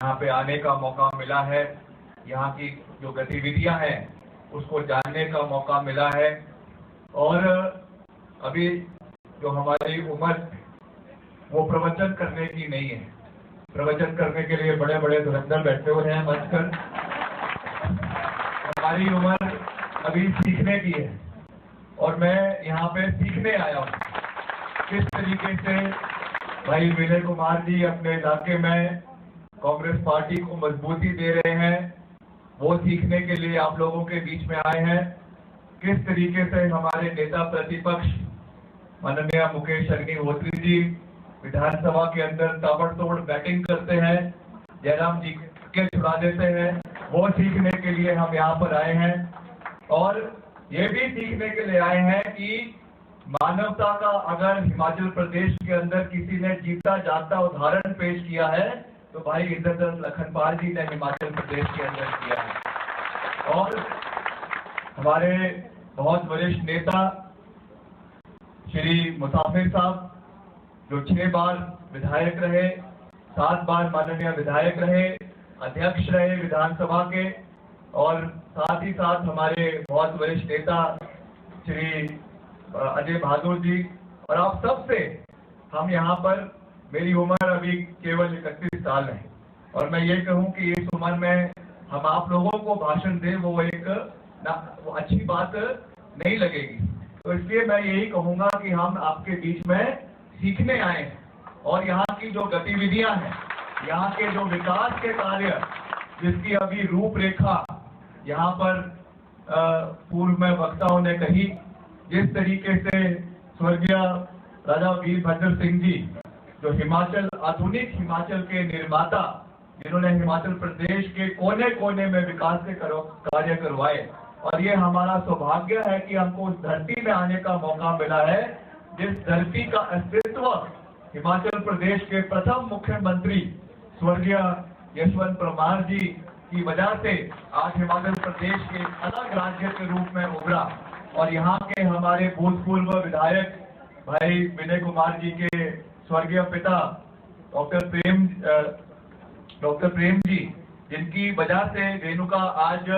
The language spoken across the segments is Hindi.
यहाँ पे आने का मौका मिला है, यहाँ की जो गतिविधियां हैं उसको जानने का मौका मिला है। और अभी जो हमारी उम्र वो प्रवचन करने की नहीं है। प्रवचन करने के लिए बड़े बड़े धुरंधर बैठे हुए हैं मंच पर। हमारी उम्र अभी सीखने की है और मैं यहाँ पे सीखने आया हूँ किस तरीके से भाई विनय कुमार जी अपने इलाके में कांग्रेस पार्टी को मजबूती दे रहे हैं, वो सीखने के लिए आप लोगों के बीच में आए हैं। किस तरीके से हमारे नेता प्रतिपक्ष माननीय मुकेश अग्निहोत्री जी विधानसभा के अंदर ताबड़तोड़ बैटिंग करते हैं, जयराम जी के छुड़ा देते हैं, वो सीखने के लिए हम यहाँ पर आए हैं। और ये भी सीखने के लिए आए हैं कि मानवता का अगर हिमाचल प्रदेश के अंदर किसी ने जीता जागता उदाहरण पेश किया है तो भाई इज्जत लखनपाल जी ने हिमाचल प्रदेश के अंदर किया है। और हमारे बहुत वरिष्ठ नेता श्री मुसाफिर साहब जो 6 बार विधायक रहे, 7 बार माननीय विधायक रहे, अध्यक्ष रहे विधानसभा के, और साथ ही साथ हमारे बहुत वरिष्ठ नेता श्री अजय बहादुर जी, और आप सबसे हम यहाँ पर, मेरी उम्र अभी केवल 31 साल है और मैं ये कहूँ कि इस उम्र में हम आप लोगों को भाषण दें वो वो अच्छी बात नहीं लगेगी। तो इसलिए मैं यही कहूँगा कि हम आपके बीच में सीखने आए हैं और यहाँ की जो गतिविधियां हैं, यहाँ के जो विकास के कार्य जिसकी अभी रूपरेखा यहाँ पर पूर्व में वक्ताओं ने कही, जिस तरीके से स्वर्गीय राजा वीरभद्र सिंह जी जो हिमाचल, आधुनिक हिमाचल के निर्माता, जिन्होंने हिमाचल प्रदेश के कोने कोने में विकास के कार्य करवाए, और ये हमारा सौभाग्य है कि हमको उस धरती में आने का मौका मिला है जिस धरती का अस्तित्व हिमाचल प्रदेश के प्रथम मुख्यमंत्री स्वर्गीय यशवंत परमार जी की वजह से आज हिमाचल प्रदेश के अलग राज्य के रूप में उभरा। और यहाँ के हमारे भूतपूर्व विधायक भाई विनय कुमार जी के स्वर्गीय पिता डॉक्टर प्रेम जी, जिनकी वजह से रेणुका आज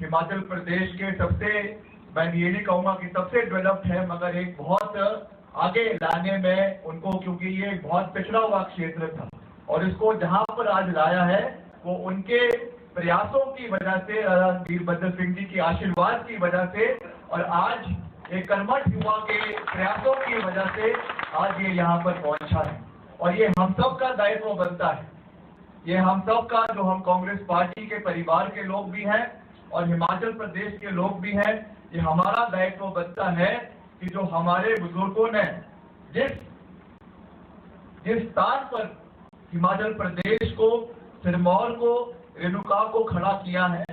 हिमाचल प्रदेश के सबसे, मैं ये नहीं कहूँगा कि सबसे डेवलप्ड है, मगर एक बहुत आगे लाने में उनको, क्योंकि ये बहुत पिछड़ा हुआ क्षेत्र था और इसको जहाँ पर आज लाया है वो उनके प्रयासों की वजह से, वीरभद्र सिंह जी की आशीर्वाद की वजह से, और आज एक कर्मठ युवा के प्रयासों की वजह से आज ये यहाँ पर पहुंचा है। और ये हम सब का दायित्व बनता है, ये हम सब का, जो हम कांग्रेस पार्टी के परिवार के लोग भी हैं और हिमाचल प्रदेश के लोग भी हैं, ये हमारा दायित्व बनता है कि जो हमारे बुजुर्गों ने जिस स्थान पर हिमाचल प्रदेश को, सिरमौर को, रेणुका को खड़ा किया है,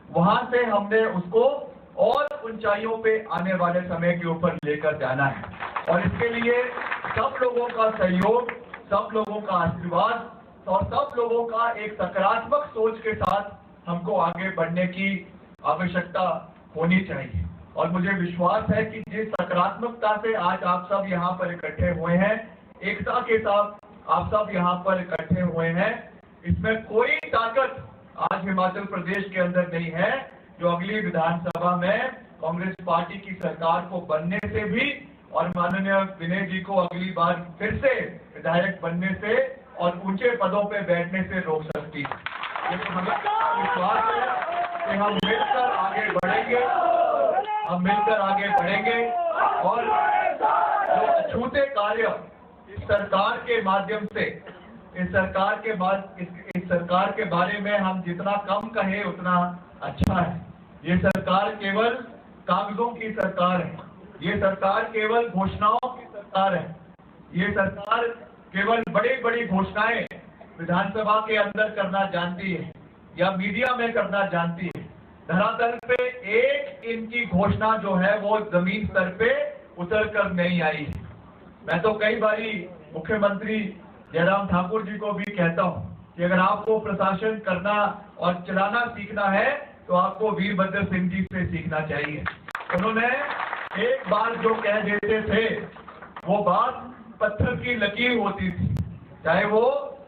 वहां से हमने उसको और ऊंचाइयों पे आने वाले समय के ऊपर लेकर जाना है। और इसके लिए सब लोगों का सहयोग, सब लोगों का आशीर्वाद और सब लोगों का एक सकारात्मक सोच के साथ हमको आगे बढ़ने की आवश्यकता होनी चाहिए। और मुझे विश्वास है कि जिस सकारात्मकता से आज आप सब यहाँ पर इकट्ठे हुए हैं, एकता के साथ आप सब यहाँ पर इकट्ठे हुए हैं, इसमें कोई ताकत आज हिमाचल प्रदेश के अंदर नहीं है जो अगली विधानसभा में कांग्रेस पार्टी की सरकार को बनने से भी और माननीय विनय जी को अगली बार फिर से विधायक बनने से और ऊंचे पदों पे बैठने से रोक सकती है। ये तो हमें विश्वास है कि हम मिलकर आगे बढ़ेंगे, हम मिलकर आगे बढ़ेंगे और जो अछूते कार्य इस सरकार के माध्यम से, इस सरकार के बारे में हम जितना कम कहें उतना अच्छा है। ये सरकार केवल कागजों की सरकार है, ये सरकार केवल घोषणाओं की सरकार है, ये सरकार केवल बड़ी बड़ी घोषणाएं विधानसभा के अंदर करना जानती है या मीडिया में करना जानती है। धरातल पे एक इनकी घोषणा जो है वो जमीन स्तर पे उतर कर नहीं आई है। मैं तो कई बारी मुख्यमंत्री जयराम ठाकुर जी को भी कहता हूँ कि अगर आपको प्रशासन करना और चलाना सीखना है तो आपको वीरभद्र सिंह जी से सीखना चाहिए। उन्होंने एक बार जो कह देते थे वो बात पत्थर की लकीर होती थी, चाहे वो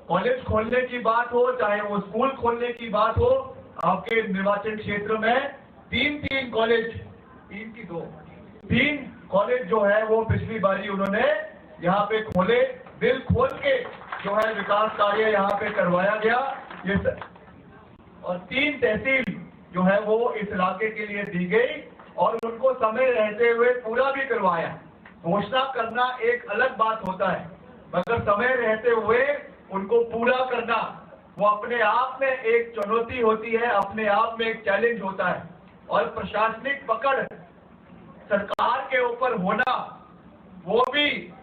कॉलेज खोलने की बात हो, चाहे वो स्कूल खोलने की बात हो, आपके निर्वाचन क्षेत्र में तीन कॉलेज जो है वो पिछली बारी उन्होंने यहाँ पे खोले, दिल खोल के जो है विकास कार्य यहाँ पे करवाया गया। और 3 तहसील जो है वो इस इलाके के लिए दी गई और उनको समय रहते हुए पूरा भी करवाया। घोषणा करना एक अलग बात होता है, मगर समय रहते हुए उनको पूरा करना वो अपने आप में एक चुनौती होती है, अपने आप में एक चैलेंज होता है। और प्रशासनिक पकड़ सरकार के ऊपर होना वो भी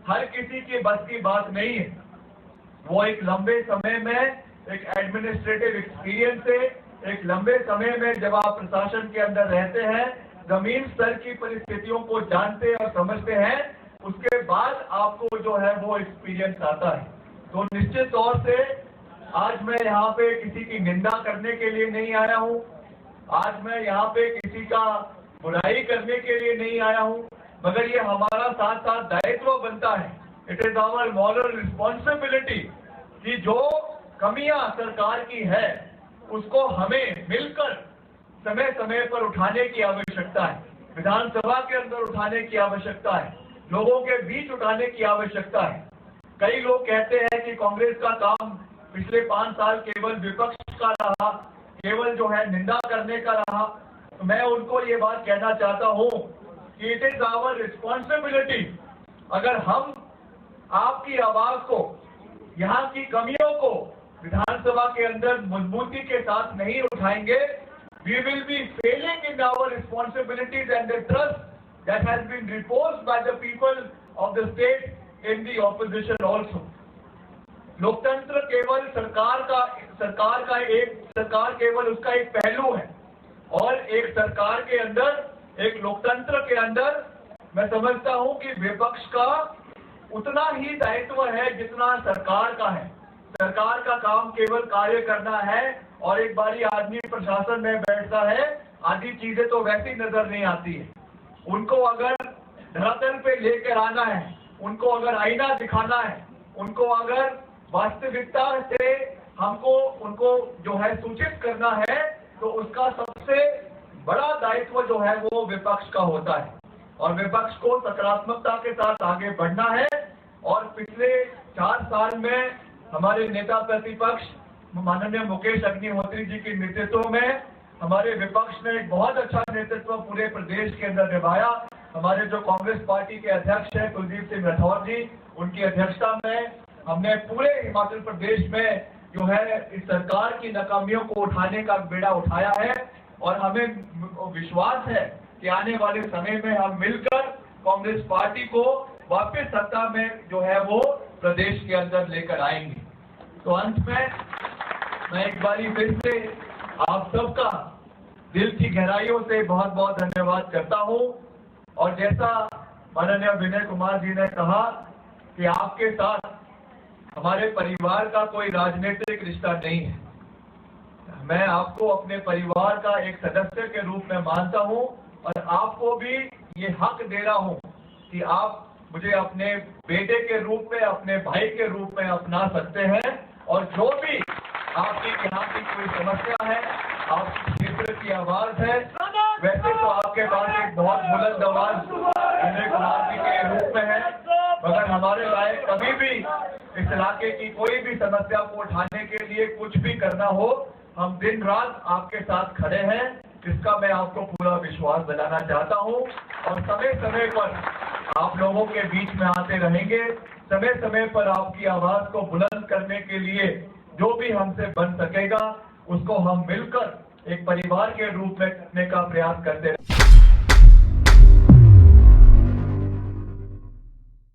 हर किसी की बस की बात नहीं है। वो एक लंबे समय में एक एडमिनिस्ट्रेटिव एक्सपीरियंस से, एक लंबे समय में जब आप प्रशासन के अंदर रहते हैं, जमीन स्तर की परिस्थितियों को जानते और समझते हैं, उसके बाद आपको जो है वो एक्सपीरियंस आता है। तो निश्चित तौर से आज मैं यहाँ पे किसी की निंदा करने के लिए नहीं आया हूँ, आज मैं यहाँ पे किसी का बुराई करने के लिए नहीं आया हूँ, मगर ये हमारा साथ साथ दायित्व बनता है। It is our moral responsibility कि जो कमियां सरकार की है उसको हमें मिलकर समय समय पर उठाने की आवश्यकता है। विधानसभा के अंदर उठाने की आवश्यकता है, लोगों के बीच उठाने की आवश्यकता है। कई लोग कहते हैं कि कांग्रेस का काम पिछले 5 साल केवल विपक्ष का रहा, केवल जो है निंदा करने का रहा। तो मैं उनको ये बात कहना चाहता हूं कि इट इज आवर रिस्पॉन्सिबिलिटी, अगर हम आपकी आवाज को, यहाँ की कमियों को विधानसभा के अंदर मजबूती के साथ नहीं उठाएंगे, we will be failing in our responsibilities and the trust that has been reposed by the people of the state in the opposition also. लोकतंत्र केवल सरकार केवल उसका एक पहलू है, और एक सरकार के अंदर, एक लोकतंत्र के अंदर मैं समझता हूं कि विपक्ष का उतना ही दायित्व है जितना सरकार का है। सरकार का काम केवल कार्य करना है, और एक बारी आदमी प्रशासन में बैठता है, आधी चीजें तो वैसी नजर नहीं आती है। उनको अगर धरातल पे लेकर आना है, उनको अगर आईना दिखाना है, उनको अगर वास्तविकता से उनको जो है सूचित करना है, तो उसका सबसे बड़ा दायित्व जो है वो विपक्ष का होता है। और विपक्ष को सकारात्मकता के साथ आगे बढ़ना है। और पिछले 4 साल में हमारे नेता प्रतिपक्ष माननीय मुकेश अग्निहोत्री जी के नेतृत्व में हमारे विपक्ष ने एक बहुत अच्छा नेतृत्व पूरे प्रदेश के अंदर निभाया। हमारे जो कांग्रेस पार्टी के अध्यक्ष हैं कुलदीप सिंह राठौर जी, उनकी अध्यक्षता में हमने पूरे हिमाचल प्रदेश में जो है इस सरकार की नाकामियों को उठाने का बेड़ा उठाया है। और हमें विश्वास है कि आने वाले समय में हम मिलकर कांग्रेस पार्टी को वापस सत्ता में जो है वो प्रदेश के अंदर लेकर आएंगे। तो अंत में मैं एक बारी फिर से आप सबका दिल की गहराइयों से बहुत बहुत धन्यवाद करता हूं। और जैसा माननीय विनय कुमार जी ने कहा कि आपके साथ हमारे परिवार का कोई राजनीतिक रिश्ता नहीं है, मैं आपको अपने परिवार का एक सदस्य के रूप में मानता हूं, और आपको भी ये हक दे रहा हूं कि आप मुझे अपने बेटे के रूप में, अपने भाई के रूप में अपना सकते हैं। और जो भी आपकी यहाँ की कोई समस्या है, आपके क्षेत्र की आवाज है, वैसे तो आपके पास एक बहुत बुलंद आवाज विनय कुमार जी के रूप में है, मगर हमारे लायक कभी भी इस इलाके की कोई भी समस्या को उठाने के लिए कुछ भी करना हो, हम दिन रात आपके साथ खड़े हैं, इसका मैं आपको पूरा विश्वास दिलाना चाहता हूं। और समय समय पर आप लोगों के बीच में आते रहेंगे, समय समय पर आपकी आवाज को बुलंद करने के लिए जो भी हमसे बन सकेगा उसको हम मिलकर एक परिवार के रूप में करने का प्रयास करते रहेंगे।